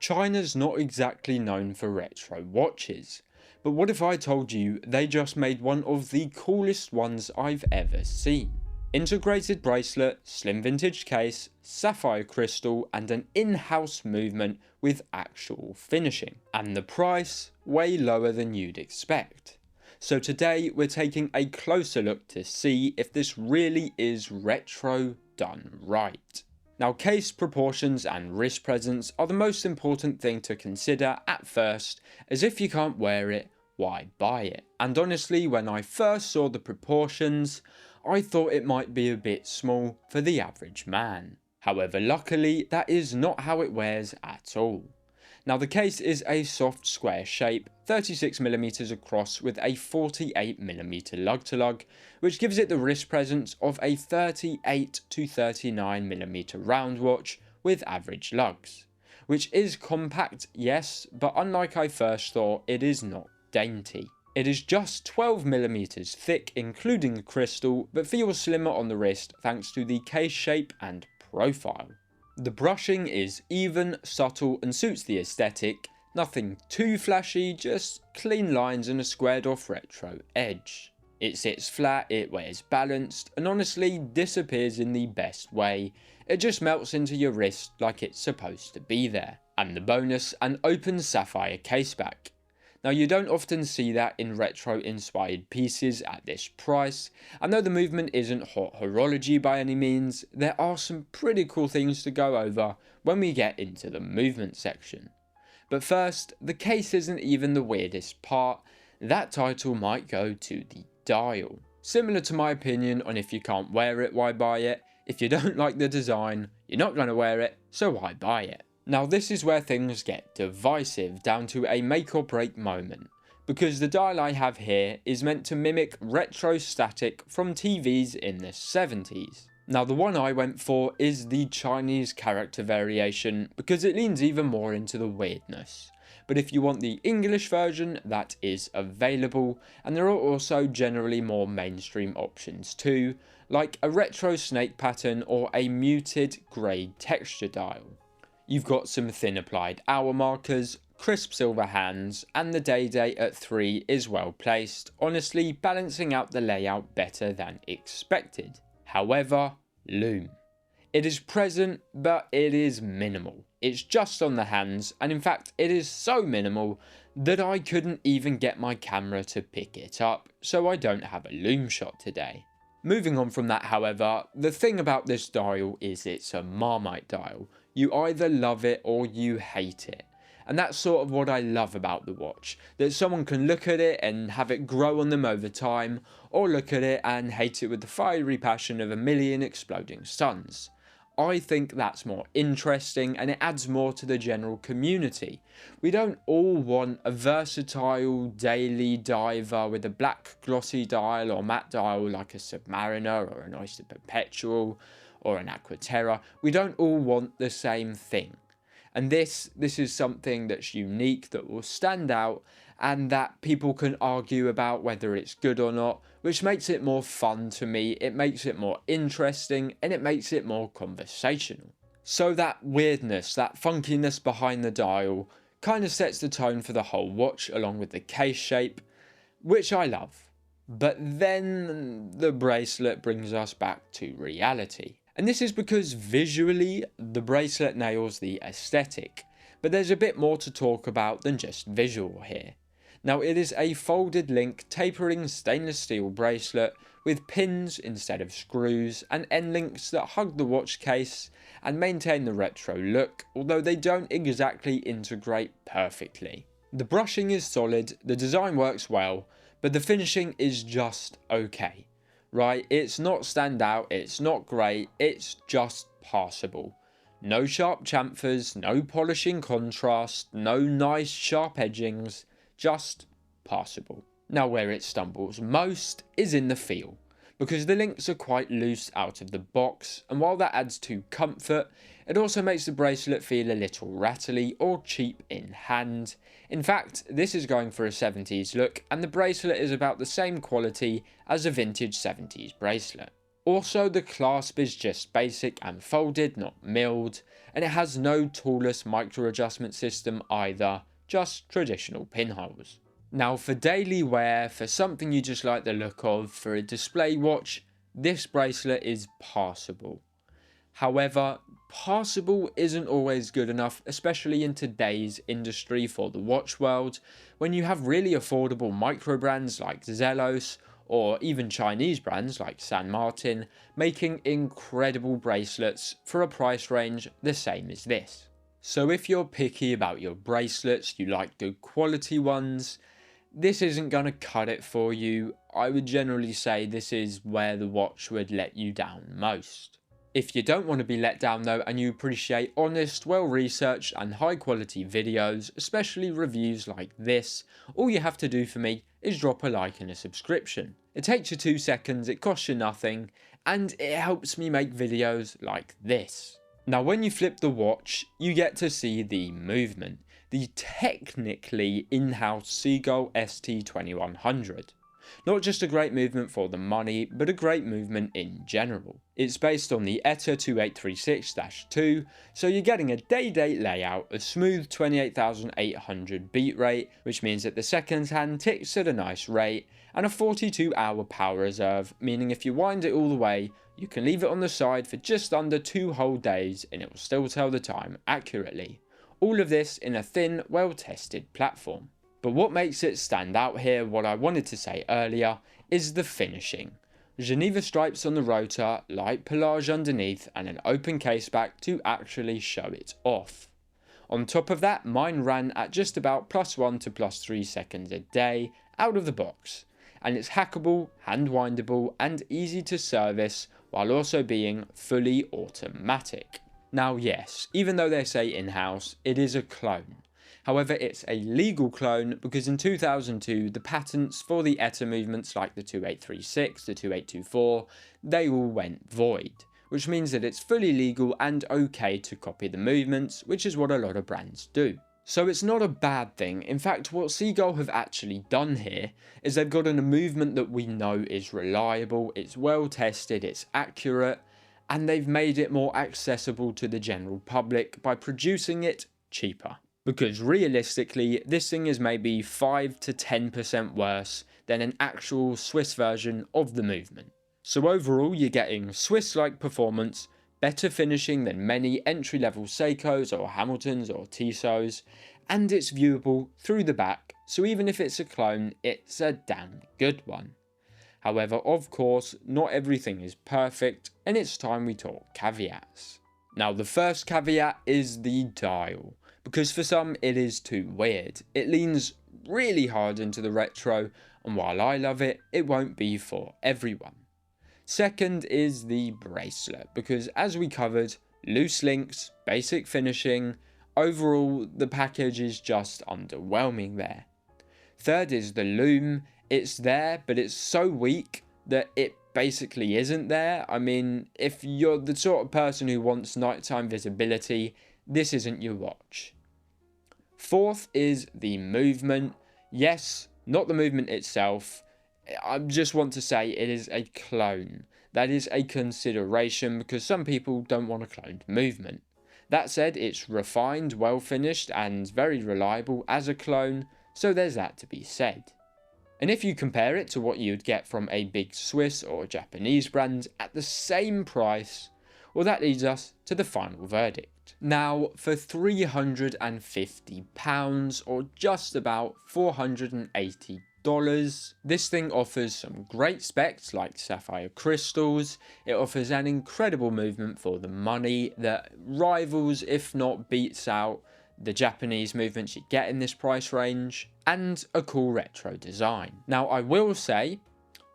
China's not exactly known for retro watches, but what if I told you they just made one of the coolest ones I've ever seen? Integrated bracelet, slim vintage case, sapphire crystal and an in-house movement with actual finishing. And the price, way lower than you'd expect. So today we're taking a closer look to see if this really is retro done right. Now, case proportions and wrist presence are the most important thing to consider at first, as if you can't wear it, why buy it? And honestly, when I first saw the proportions, I thought it might be a bit small for the average man. However, luckily, that is not how it wears at all. Now, the case is a soft square shape, 36mm across with a 48mm lug to lug, which gives it the wrist presence of a 38 to 39mm round watch with average lugs. Which is compact, yes, but unlike I first thought, it is not dainty. It is just 12mm thick including the crystal, but feels slimmer on the wrist thanks to the case shape and profile. The brushing is even, subtle and suits the aesthetic, nothing too flashy, just clean lines and a squared off retro edge. It sits flat, it wears balanced, and honestly disappears in the best way. It just melts into your wrist like it's supposed to be there. And the bonus, an open sapphire caseback. Now, you don't often see that in retro inspired pieces at this price, and though the movement isn't hot horology by any means, there are some pretty cool things to go over when we get into the movement section. But first, the case isn't even the weirdest part. That title might go to the dial. Similar to my opinion on if you can't wear it, why buy it? If you don't like the design, you're not going to wear it, so why buy it? Now, this is where things get divisive down to a make or break moment, because the dial I have here is meant to mimic retro static from TVs in the 70s. Now, the one I went for is the Chinese character variation because it leans even more into the weirdness. But if you want the English version, that is available, and there are also generally more mainstream options too, like a retro snake pattern or a muted grey texture dial. You've got some thin applied hour markers, crisp silver hands, and the day at 3 is well placed, honestly balancing out the layout better than expected. However, lume. It is present, but it is minimal. It's just on the hands, and in fact it is so minimal that I couldn't even get my camera to pick it up, so I don't have a lume shot today. Moving on from that, however, the thing about this dial is it's a Marmite dial. You either love it or you hate it. And that's sort of what I love about the watch, that someone can look at it and have it grow on them over time, or look at it and hate it with the fiery passion of a million exploding suns. I think that's more interesting and it adds more to the general community. We don't all want a versatile daily diver with a black glossy dial or matte dial like a Submariner or an Oyster Perpetual or an Aquaterra. We don't all want the same thing. And this is something that's unique, that will stand out, and that people can argue about whether it's good or not, which makes it more fun to me, it makes it more interesting, and it makes it more conversational. So that weirdness, that funkiness behind the dial, kind of sets the tone for the whole watch along with the case shape, which I love. But then the bracelet brings us back to reality. And this is because visually, the bracelet nails the aesthetic, but there's a bit more to talk about than just visual here. Now, it is a folded link tapering stainless steel bracelet with pins instead of screws and end links that hug the watch case and maintain the retro look, although they don't exactly integrate perfectly. The brushing is solid, the design works well, but the finishing is just okay. Right, it's not standout, it's not great, it's just passable. No sharp chamfers, no polishing contrast, no nice sharp edgings, just passable. Now, where it stumbles most is in the feel, because the links are quite loose out of the box, and while that adds to comfort, it also makes the bracelet feel a little rattly or cheap in hand. In fact, this is going for a 70s look, and the bracelet is about the same quality as a vintage 70s bracelet. Also, the clasp is just basic and folded, not milled, and it has no toolless micro adjustment system either, just traditional pinholes. Now for daily wear, for something you just like the look of, for a display watch, this bracelet is passable. However, passable isn't always good enough, especially in today's industry for the watch world, when you have really affordable micro brands like Zelos, or even Chinese brands like San Martin, making incredible bracelets for a price range the same as this. So if you're picky about your bracelets, you like good quality ones, this isn't going to cut it for you. I would generally say this is where the watch would let you down most. If you don't want to be let down though, and you appreciate honest, well researched and high quality videos, especially reviews like this, all you have to do for me is drop a like and a subscription. It takes you 2 seconds, it costs you nothing, and it helps me make videos like this. Now when you flip the watch, you get to see the movement, the technically in-house Seagull ST2100. Not just a great movement for the money, but a great movement in general. It's based on the ETA 2836-2, so you're getting a day-date layout, a smooth 28,800 beat rate, which means that the seconds hand ticks at a nice rate, and a 42-hour power reserve, meaning if you wind it all the way, you can leave it on the side for just under 2 whole days and it will still tell the time accurately. All of this in a thin, well-tested platform. But what makes it stand out here, what I wanted to say earlier, is the finishing. Geneva stripes on the rotor, light pelage underneath, and an open case back to actually show it off. On top of that, mine ran at just about +1 to +3 seconds a day out of the box, and it's hackable, hand windable, and easy to service while also being fully automatic. Now yes, even though they say in-house, it is a clone. However, it's a legal clone because in 2002, the patents for the ETA movements like the 2836, the 2824, they all went void, which means that it's fully legal and okay to copy the movements, which is what a lot of brands do. So it's not a bad thing. In fact, what Seagull have actually done here is they've gotten a movement that we know is reliable, it's well tested, it's accurate, and they've made it more accessible to the general public by producing it cheaper. Because realistically, this thing is maybe 5 to 10% worse than an actual Swiss version of the movement. So overall, you're getting Swiss-like performance, better finishing than many entry-level Seikos or Hamiltons or Tissot's, and it's viewable through the back, so even if it's a clone, it's a damn good one. However, of course, not everything is perfect, and it's time we talk caveats. Now, the first caveat is the dial. Because for some it is too weird. It leans really hard into the retro, and while I love it, it won't be for everyone. Second is the bracelet, because as we covered, loose links, basic finishing, overall the package is just underwhelming there. Third is the loom. It's there, but it's so weak that it basically isn't there. I mean, if you're the sort of person who wants nighttime visibility, this isn't your watch. Fourth is the movement. Yes, not the movement itself. I just want to say it is a clone. That is a consideration because some people don't want a cloned movement. That said, it's refined, well finished, and very reliable as a clone, so there's that to be said. And if you compare it to what you'd get from a big Swiss or Japanese brand at the same price, well, that leads us to the final verdict. Now, for £350 or just about $480, this thing offers some great specs like sapphire crystals. It offers an incredible movement for the money that rivals, if not beats out, the Japanese movements you get in this price range, and a cool retro design. Now, I will say,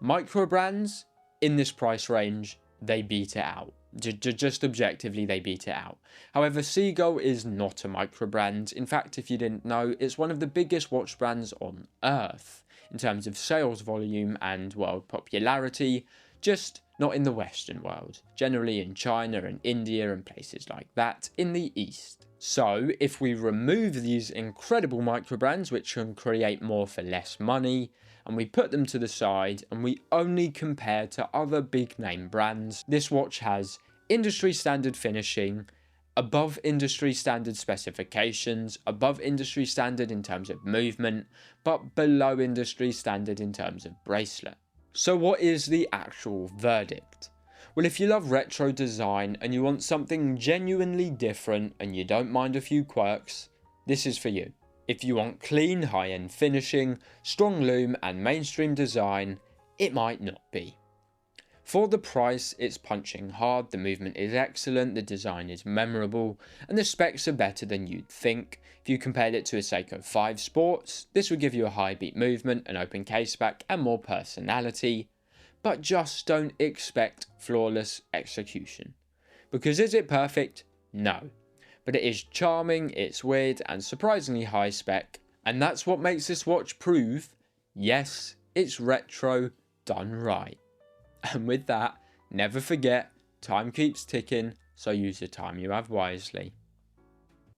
micro brands in this price range, they beat it out. Just objectively, they beat it out. However, Seagull is not a micro brand. In fact, if you didn't know, it's one of the biggest watch brands on earth in terms of sales volume and world popularity, just not in the Western world, generally in China and India and places like that in the East. So if we remove these incredible micro brands which can create more for less money, and we put them to the side and we only compare to other big name brands, this watch has industry standard finishing, above industry standard specifications, above industry standard in terms of movement, but below industry standard in terms of bracelet. So what is the actual verdict? Well, if you love retro design and you want something genuinely different and you don't mind a few quirks, this is for you. If you want clean, high-end finishing, strong lume and mainstream design, it might not be. For the price, it's punching hard, the movement is excellent, the design is memorable, and the specs are better than you'd think. If you compared it to a Seiko 5 Sports, this would give you a high beat movement, an open case back, and more personality. But just don't expect flawless execution. Because is it perfect? No. But it is charming, it's weird, and surprisingly high spec, and that's what makes this watch prove, yes, it's retro done right. And with that, never forget, time keeps ticking, so use the time you have wisely.